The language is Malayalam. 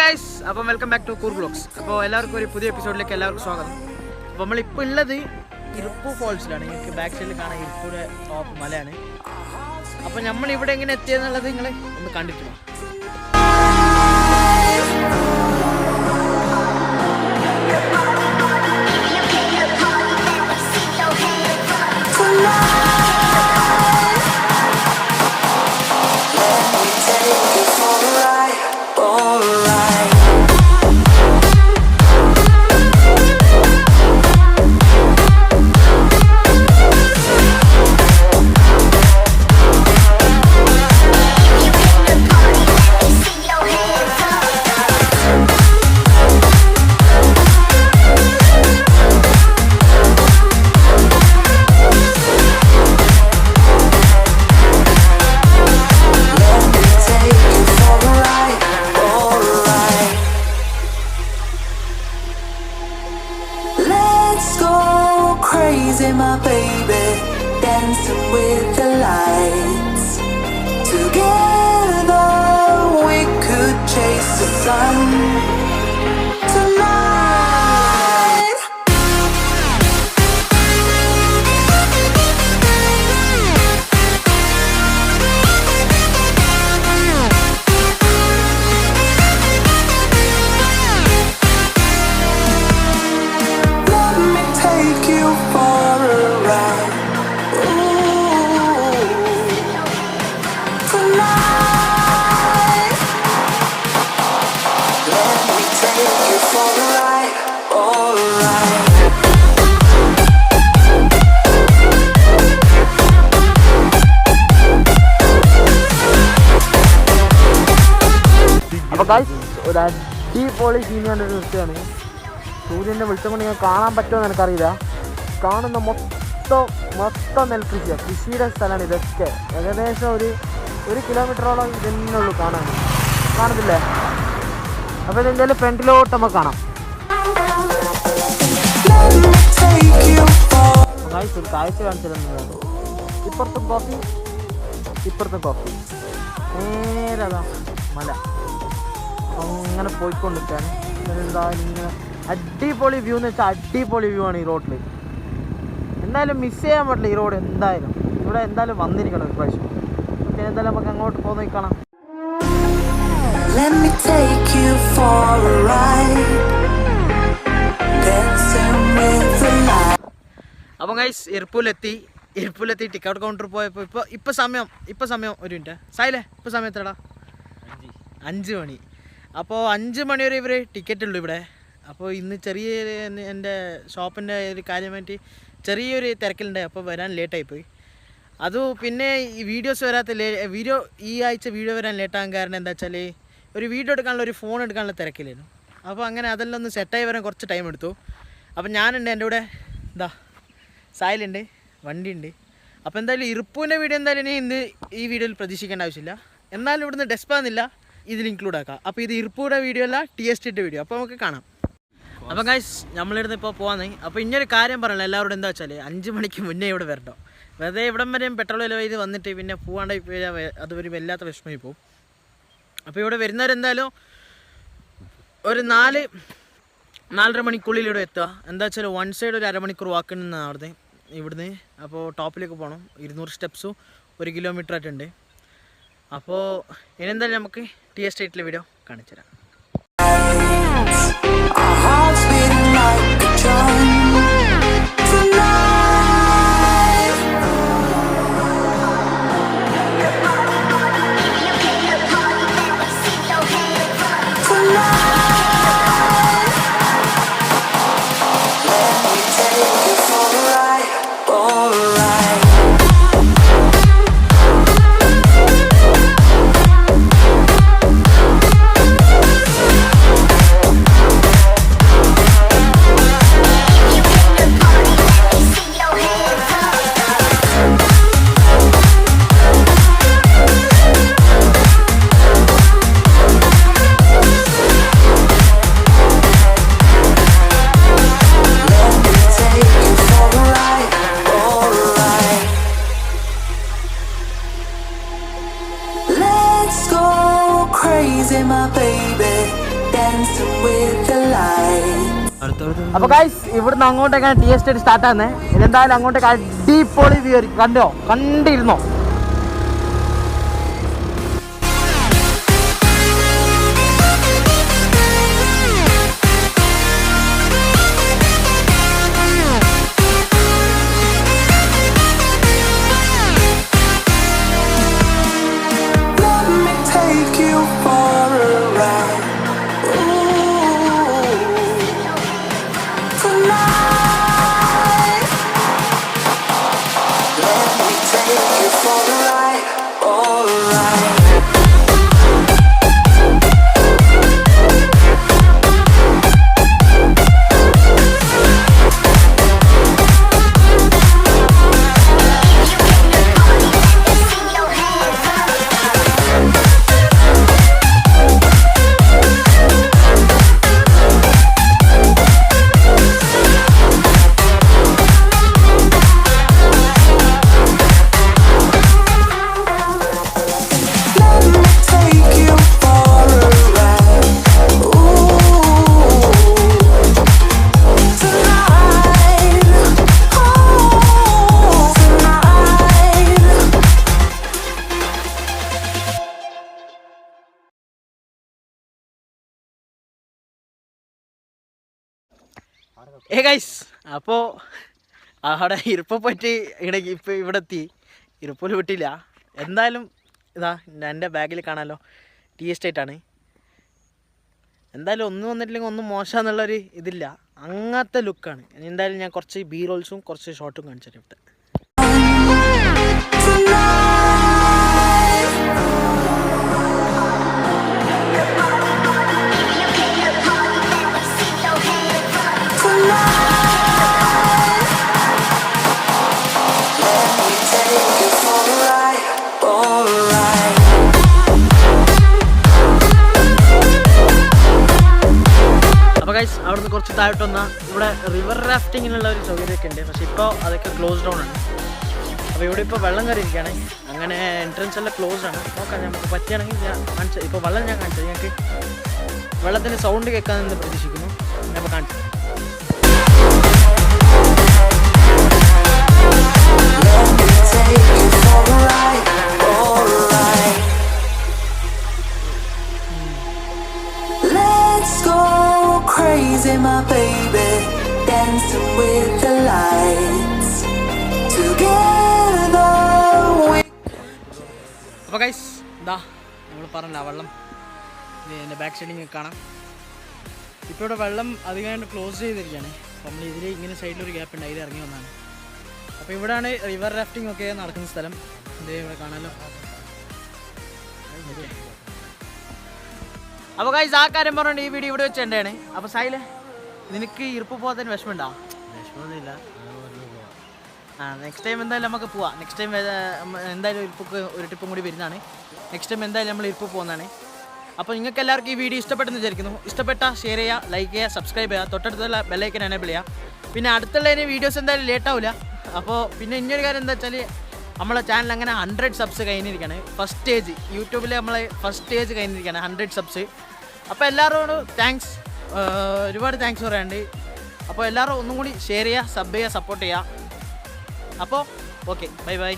ഗൈസ്, അപ്പം വെൽക്കം ബാക്ക് ടു കൂർ വ്ലോഗ്സ്. അപ്പോൾ എല്ലാവർക്കും ഒരു പുതിയ എപ്പിസോഡിലേക്ക് എല്ലാവർക്കും സ്വാഗതം. അപ്പോൾ നമ്മളിപ്പോൾ ഉള്ളത് ഇറുപ്പു ഫോൾസിലാണ്. നിങ്ങൾക്ക് ബാക്ക് സൈഡിൽ കാണാൻ ഇറുപ്പൂടെ ടോപ്പ് മലയാണ്. അപ്പോൾ നമ്മളിവിടെ എങ്ങനെ എത്തിയെന്നുള്ളത് നിങ്ങൾ ഒന്ന് കണ്ടിട്ട് വാ. My baby, dancing with the lights. Together we could chase the sun tonight. Let me take you for a ride. Ooh, tonight. Let me take you for a ride. All right. അപ്പോൾ ഗൈസ്, ഒരു അടിപൊളി സീൻ കണ്ടൊരു നിർത്തിയാണ്. സൂര്യൻ്റെ വെളിച്ചം കൊണ്ട് ഞാൻ കാണാൻ പറ്റുമോ എനിക്കറിയില്ല. കാണുന്ന മൊത്തം നെൽകൃഷിയാണ്, കൃഷിയുടെ സ്ഥലമാണ് ഇതൊക്കെ. ഏകദേശം ഒരു കിലോമീറ്ററോളം ഇതന്നെ ഉള്ളൂ കാണത്തില്ലേ? അപ്പോൾ ഇതെന്തായാലും ഫ്രണ്ടിലോട്ട് നമുക്ക് കാണാം. ഗൈസ്, ഒരു കാഴ്ച കാണിച്ചിരുന്നു. ഇപ്പുറത്തും കോഫി നേരെ അതാ മല അങ്ങനെ പോയിക്കൊണ്ടിരിക്കുകയാണ്. എന്തായാലും ഇങ്ങനെ അടിപൊളി വ്യൂ എന്ന് വെച്ചാൽ അടിപൊളി വ്യൂ ആണ് ഈ റോഡിൽ. എന്തായാലും മിസ് ചെയ്യാൻ പറ്റില്ല ഈ റോഡ്. എന്തായാലും ഇവിടെ എന്തായാലും വന്നിരിക്കണം ഒരു പ്രാവശ്യം. ഓക്കെ, എന്തായാലും നമുക്ക് അങ്ങോട്ട് പോയി കാണാം. Let me take you for a ride. Dancing with the light. അപ്പോൾ ഗൈസ്, ഇർപ്പൂലെത്തി ടിക്കറ്റ് കൗണ്ടർ പോയപ്പോൾ ഇപ്പോൾ സമയം ഒരു മിനിറ്റ് സായില്ലേ, ഇപ്പോൾ സമയം എത്രടാ? 5 മണി. അപ്പോൾ 5 മണി വരെ ഇവർ ടിക്കറ്റ് ഉള്ളൂ ഇവിടെ. അപ്പോൾ ഇന്ന് ചെറിയ എൻ്റെ ഷോപ്പിൻ്റെ ഒരു കാര്യമായിട്ട് ചെറിയൊരു തിരക്കിലുണ്ടായി. അപ്പോൾ വരാൻ ലേറ്റായിപ്പോയി. പിന്നെ ഈ വീഡിയോസ് ഈ ആഴ്ച വീഡിയോ വരാൻ ലേറ്റാകാൻ കാരണം എന്താ വെച്ചാൽ ഒരു വീഡിയോ എടുക്കാനുള്ള ഒരു ഫോൺ എടുക്കാനുള്ള തിരക്കില്ലായിരുന്നു. അപ്പോൾ അങ്ങനെ അതെല്ലാം ഒന്ന് സെറ്റായി വരാൻ കുറച്ച് ടൈം എടുത്തു. അപ്പോൾ ഞാനുണ്ട്, എൻ്റെ കൂടെ സായിലുണ്ട്, വണ്ടിയുണ്ട്. അപ്പോൾ എന്തായാലും ഇറുപ്പൂൻ്റെ വീഡിയോ എന്തായാലും ഇന്ന് ഈ വീഡിയോയിൽ പ്രതീക്ഷിക്കേണ്ട ആവശ്യമില്ല. എന്നാലും ഇവിടുന്ന് ഡെസ്പാന്നില്ല, ഇതിൽ ഇൻക്ലൂഡ് ആക്കാം. അപ്പോൾ ഇത് ഇറുപ്പൂടെ വീഡിയോ അല്ല, TSTയുടെ വീഡിയോ. അപ്പോൾ നമുക്ക് കാണാം. അപ്പോൾ ഗൈസ്, നമ്മളിവിടുന്ന് ഇപ്പോൾ പോകാൻ. അപ്പോൾ ഇങ്ങനൊരു കാര്യം പറയണം എല്ലാവരോടും. എന്താ വെച്ചാൽ 5 മണിക്ക് മുന്നേ ഇവിടെ വരട്ടോ. വെറുതെ ഇവിടം വരെയും പെട്രോൾ വില ചെയ്ത് വന്നിട്ട് പിന്നെ പോകാണ്ടായി പോയാൽ അതൊരു വല്ലാത്ത വിഷമമായി പോകും. അപ്പോൾ ഇവിടെ വരുന്നവരെന്തായാലും ഒരു 4-4:30 മണിക്കുള്ളിൽ ഇവിടെ എത്തുക. എന്താ വെച്ചാൽ വൺ സൈഡ് ഒരു അരമണിക്കൂർ വാക്കുന്നുണ്ട് ഇവിടുന്ന്. അപ്പോൾ ടോപ്പിലേക്ക് പോകണം. 200 സ്റ്റെപ്സും 1 കിലോമീറ്റർ ആയിട്ടുണ്ട്. അപ്പോൾ ഇനെന്തായാലും നമുക്ക് TSTയിലെ വീഡിയോ കാണിച്ചു തരാം. Our hearts beating like a drum tonight. Tonight. Let me take you for a ride. All right. with the light. അപ്പോൾ ഗൈസ് ഇവിടുന്ന് അങ്ങോട്ടേക്കാണ് ടീ എസ്റ്റേറ്റ് സ്റ്റാർട്ട് ആകുന്നത്. ഇതെന്തായാലും അങ്ങോട്ടേക്ക് അടിപൊളി വ്യൂ ആയിരിക്കും. കണ്ടിരുന്നോ? Let me take you for a ride. Ooh, tonight. Let me take you for a ride. Alright. Let me take you for a ride. Ooh, tonight. Oh, tonight. Guys അപ്പോൾ അവിടെ ഇരിപ്പ് പറ്റി ഇപ്പോൾ ഇവിടെ എത്തി. ഇരിപ്പിൽ വിട്ടില്ല. എന്തായാലും ഇതാ എൻ്റെ ബാഗിൽ കാണാമല്ലോ, ടീ എസ്റ്റേറ്റ് ആണ്. എന്തായാലും ഒന്നും വന്നിട്ടില്ലെങ്കിൽ ഒന്നും മോശമെന്നുള്ളൊരു ഇതില്ല, അങ്ങനത്തെ ലുക്കാണ്. എന്തായാലും ഞാൻ കുറച്ച് ബി റോൾസും കുറച്ച് ഷോർട്ടും കാണിച്ചു തരാം ഇവിടെ. അപ്പോൾ ഗൈസ് അവിടുന്ന് കുറച്ച് താഴോട്ട് വന്നാൽ ഇവിടെ റിവർ റാഫ്റ്റിങ്ങിനുള്ള ഒരു സൗകര്യമൊക്കെ ഉണ്ട്. പക്ഷേ ഇപ്പോൾ അതൊക്കെ ക്ലോസ് ഡൗൺ ആണ്. അപ്പോൾ ഇവിടെ ഇപ്പോൾ വെള്ളം കയറിയിരിക്കുകയാണ്. അങ്ങനെ എൻട്രൻസ് എല്ലാം ക്ലോസ് ആണ്. നോക്കാം, നമുക്ക് പറ്റുകയാണെങ്കിൽ ഞാൻ കാണിച്ചു. ഇപ്പോൾ വെള്ളം ഞാൻ കാണിച്ചത്, ഞങ്ങൾക്ക് വെള്ളത്തിൻ്റെ സൗണ്ട് കേൾക്കാമെന്ന് പ്രതീക്ഷിക്കുന്നു. ഞാൻ ഇപ്പോൾ കാണിച്ചു. Let's go crazy, my baby, dancing with the lights. Together we. അപ്പോൾ ഗൈസ് ഇതാ നമ്മൾ പറഞ്ഞ വെള്ളം എൻ്റെ ബാക്ക് സൈഡിൽ കാണാം. ഇപ്പോൾ ഇവിടെ വെള്ളം അധികമായിട്ട് ക്ലോസ് ചെയ്തിരിക്കുകയാണ്. അപ്പോൾ നമ്മൾ ഇതിൽ ഇങ്ങനെ സൈഡിലൊരു ഗ്യാപ്പ് ഉണ്ട്, അതിൽ ഇറങ്ങി വന്നതാണ്. അപ്പോൾ ഇവിടെയാണ് റിവർ റാഫ്റ്റിംഗ് ഒക്കെ നടക്കുന്ന സ്ഥലം. ഇതേ ഇവിടെ കാണാമല്ലോ. അപ്പോൾ ഗൈസ് ആ കാര്യം പറഞ്ഞുകൊണ്ട് ഈ വീഡിയോ ഇവിടെ വെച്ച് എന്താണ്. അപ്പോൾ സായിലെ നിനക്ക് ഇറുപ്പ് പോകാൻ വിഷമമുണ്ടോ? വിഷമമൊന്നുമില്ല. നെക്സ്റ്റ് ടൈം എന്തായാലും നമുക്ക് പോവാം. നെക്സ്റ്റ് ടൈം എന്തായാലും ഇരിപ്പൊക്കെ ഒരു ട്രിപ്പും കൂടി വരുന്നതാണ്. നെക്സ്റ്റ് ടൈം എന്തായാലും നമ്മൾ ഇരിപ്പ് പോകുന്നതാണ്. അപ്പോൾ നിങ്ങൾക്ക് എല്ലാവർക്കും ഈ വീഡിയോ ഇഷ്ടപ്പെട്ടെന്ന് വിചാരിക്കുന്നു. ഇഷ്ടപ്പെട്ടാൽ ഷെയർ ചെയ്യുക, ലൈക്ക് ചെയ്യുക, സബ്സ്ക്രൈബ് ചെയ്യുക, തൊട്ടടുത്തുള്ള ബെല്ലൈക്കൻ എനേബിൾ ചെയ്യുക. പിന്നെ അടുത്തുള്ളതിന് വീഡിയോസ് എന്തായാലും ലേറ്റ് ആവില്ല. അപ്പോൾ പിന്നെ ഇനിയൊരു കാര്യം എന്താ വെച്ചാൽ നമ്മളെ ചാനൽ അങ്ങനെ 100 സബ്സ് കഴിഞ്ഞിരിക്കുകയാണ്. ഫസ്റ്റ് സ്റ്റേജ് യൂട്യൂബിൽ നമ്മളെ ഫസ്റ്റ് സ്റ്റേജ് കഴിഞ്ഞിരിക്കുകയാണ് 100 സബ്സ്. അപ്പോൾ എല്ലാവരോടും താങ്ക്സ്, ഒരുപാട് താങ്ക്സ് പറയാനുണ്ട്. അപ്പോൾ എല്ലാവരും ഒന്നും കൂടി ഷെയർ ചെയ്യുക, സബ് ചെയ്യുക, സപ്പോർട്ട് ചെയ്യുക. അപ്പോൾ ഓക്കെ, ബൈ ബൈ.